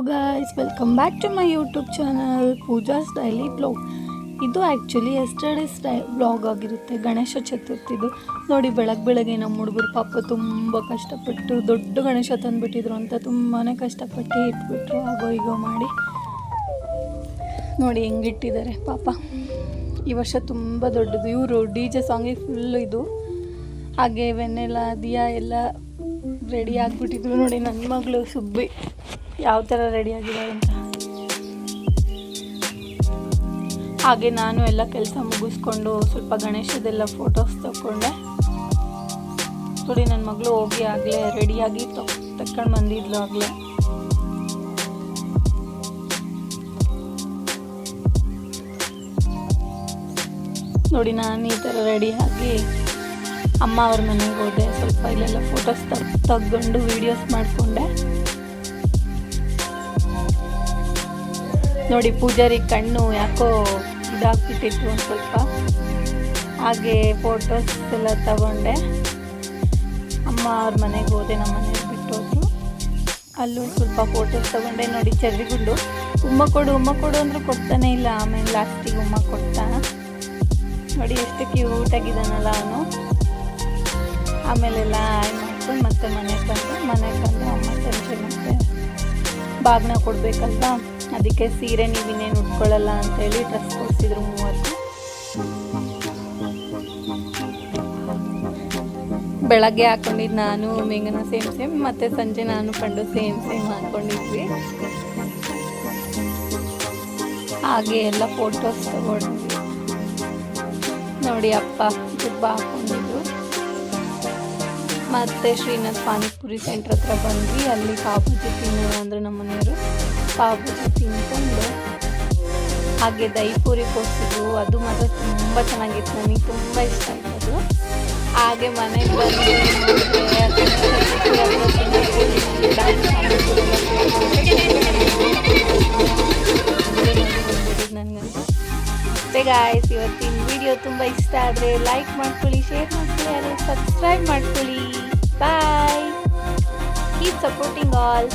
Guys, welcome back to my YouTube channel Pooja's daily blog. ಇದು actually yesterday's blog ಆಗಿರುತ್ತೆ, ಗಣೇಶ ಚತುರ್ಥಿದು. ನೋಡಿ, ಬೆಳಗ್ಗೆ ನಮ್ಮ ಹುಡುಗರು ಪಾಪ ತುಂಬ ಕಷ್ಟಪಟ್ಟು ದೊಡ್ಡ ಗಣೇಶ ತಂದುಬಿಟ್ಟಿದ್ರು ಅಂತ ತುಂಬಾ ಕಷ್ಟಪಟ್ಟು ಇಟ್ಬಿಟ್ರು, ಆಗೋ ಈಗೋ ಮಾಡಿ. ನೋಡಿ ಹೆಂಗಿಟ್ಟಿದ್ದಾರೆ ಪಾಪ. ಈ ವರ್ಷ ತುಂಬ ದೊಡ್ಡದು. ಇವರು ಡಿ ಜೆ ಸಾಂಗಿಗೆ ಫುಲ್ ಇದು. ಹಾಗೆ ವೆನ್ನೆಲ್ಲ ದಿಯಾ ಎಲ್ಲ ರೆಡಿ ಆಗಿಬಿಟ್ಟಿದ್ರು. ನೋಡಿ ನನ್ನ ಮಗಳು ಸುಬ್ಬಿ ಯಾವ ಥರ ರೆಡಿ ಆಗಿದ್ದಾಳೆ ಅಂತ. ಹಾಗೆ ನಾನು ಎಲ್ಲ ಕೆಲಸ ಮುಗಿಸ್ಕೊಂಡು ಸ್ವಲ್ಪ ಗಣೇಶದೆಲ್ಲ ಫೋಟೋಸ್ ತಗೊಂಡೆ. ನೋಡಿ ನನ್ನ ಮಗಳು ಹೋಗಿ ಆಗಲೇ ರೆಡಿಯಾಗಿ ತಕೊಂಡು ಬಂದಿದ್ಲು ಆಗಲೇ. ನೋಡಿ ನಾನು ಈ ಥರ ರೆಡಿಯಾಗಿ ಅಮ್ಮ ಅವ್ರ ಮನೆಗೆ ಹೋದೆ. ಸ್ವಲ್ಪ ಇಲ್ಲೆಲ್ಲ ಫೋಟೋಸ್ ತಗೊಂಡು ವೀಡಿಯೋಸ್ ಮಾಡಿಕೊಂಡೆ. ನೋಡಿ ಪೂಜಾರಿ ಕಣ್ಣು ಯಾಕೋ ಇದಾಗ್ಬಿಟ್ಟಿತ್ತು ಒಂದು ಸ್ವಲ್ಪ. ಹಾಗೆ ಫೋಟೋಸ್ ಎಲ್ಲ ತಗೊಂಡೆ. ಅಮ್ಮ ಅವ್ರ ಮನೆಗೆ ಹೋದೆ, ನಮ್ಮ ಮನೆಗೆ ಬಿಟ್ಟು ಹೋದ್ರು. ಅಲ್ಲೂ ಸ್ವಲ್ಪ ಫೋಟೋಸ್ ತಗೊಂಡೆ. ನೋಡಿ ಚರ್ರಿಗುಂಡು ಉಮ್ಮ ಕೊಡು ಅಂದರೂ ಕೊಡ್ತಾನೆ ಇಲ್ಲ. ಆಮೇಲೆ ಲಾಸ್ಟಿಗೆ ಉಮ್ಮ ಕೊಡ್ತಾ. ನೋಡಿ ಎಷ್ಟು ಕ್ಯೂಟಾಗಿದ್ದಾನಲ್ಲ ಅವನು. ಆಮೇಲೆಲ್ಲ ಮಾಡ್ಕೊಂಡು ಮತ್ತೆ ಮನೆಗೆ ಬಂದು ಅಮ್ಮ ಸಂಜೆ ಮತ್ತೆ ಬಾಗ್ನ ಕೊಡಬೇಕಲ್ವ, ಅದಕ್ಕೆ ಸೀರೆ ನೀವಿನ್ನೇನು ಉಟ್ಕೊಳ್ಳಲ್ಲ ಅಂತೇಳಿ ಡ್ರೆಸ್ ಕೊಡಿಸಿದ್ರು 30. ಬೆಳಗ್ಗೆ ಹಾಕೊಂಡಿದ್ದು ನಾನು ಮೇಘನ ಸೇಮ್ ಮತ್ತು ಸಂಜೆ ನಾನು ಕಂಡು ಸೇಮ್ ಹಾಕ್ಕೊಂಡಿದ್ವಿ. ಹಾಗೆ ಎಲ್ಲ ಫೋಟೋಸ್ ತಗೊಂಡ್ವಿ. ನೋಡಿ ಅಪ್ಪ ದುಬ್ಬ ಹಾಕ್ಕೊಂಡಿದ್ರು. ಮತ್ತು ಶ್ರೀನಾಥ್ ಪಾನಿಪುರಿ ಸೆಂಟ್ರ್ ಹತ್ರ ಬಂದ್ವಿ. ಅಲ್ಲಿ ಪಾವ್ಭಾಜಿ ತಿನ್ನೋಣ ಅಂದರೆ ನಮ್ಮ ಮನೆಯವರು ಪಾವ್ಭಾಜಿ ತಿನ್ಕೊಂಡು ಹಾಗೆ ದಹಿಪುರಿ ಕೊಡ್ಸಿದ್ರು. ಅದು ಮಾತ್ರ ತುಂಬ ಚೆನ್ನಾಗಿತ್ತು, ನನಗೆ ತುಂಬ ಇಷ್ಟ ಆಯ್ತು. ಹಾಗೆ ಮನೆಗೆ ಬಂದು ನನಗಂತೂ ಅಷ್ಟೇ ಗಾಯ್ಸ್. ಇವತ್ತಿನ ವಿಡಿಯೋ ತುಂಬ ಇಷ್ಟ ಆದರೆ ಲೈಕ್ ಮಾಡ್ಕೊಳ್ಳಿ, ಶೇರ್ ಮಾಡ್ಕೊಳ್ಳಿ, ಅದೇ ಸಬ್ಸ್ಕ್ರೈಬ್ ಮಾಡ್ಕೊಳ್ಳಿ. ಬಾಯ್, ಕೀಪ್ ಸಪೋರ್ಟಿಂಗ್ ಆಲ್.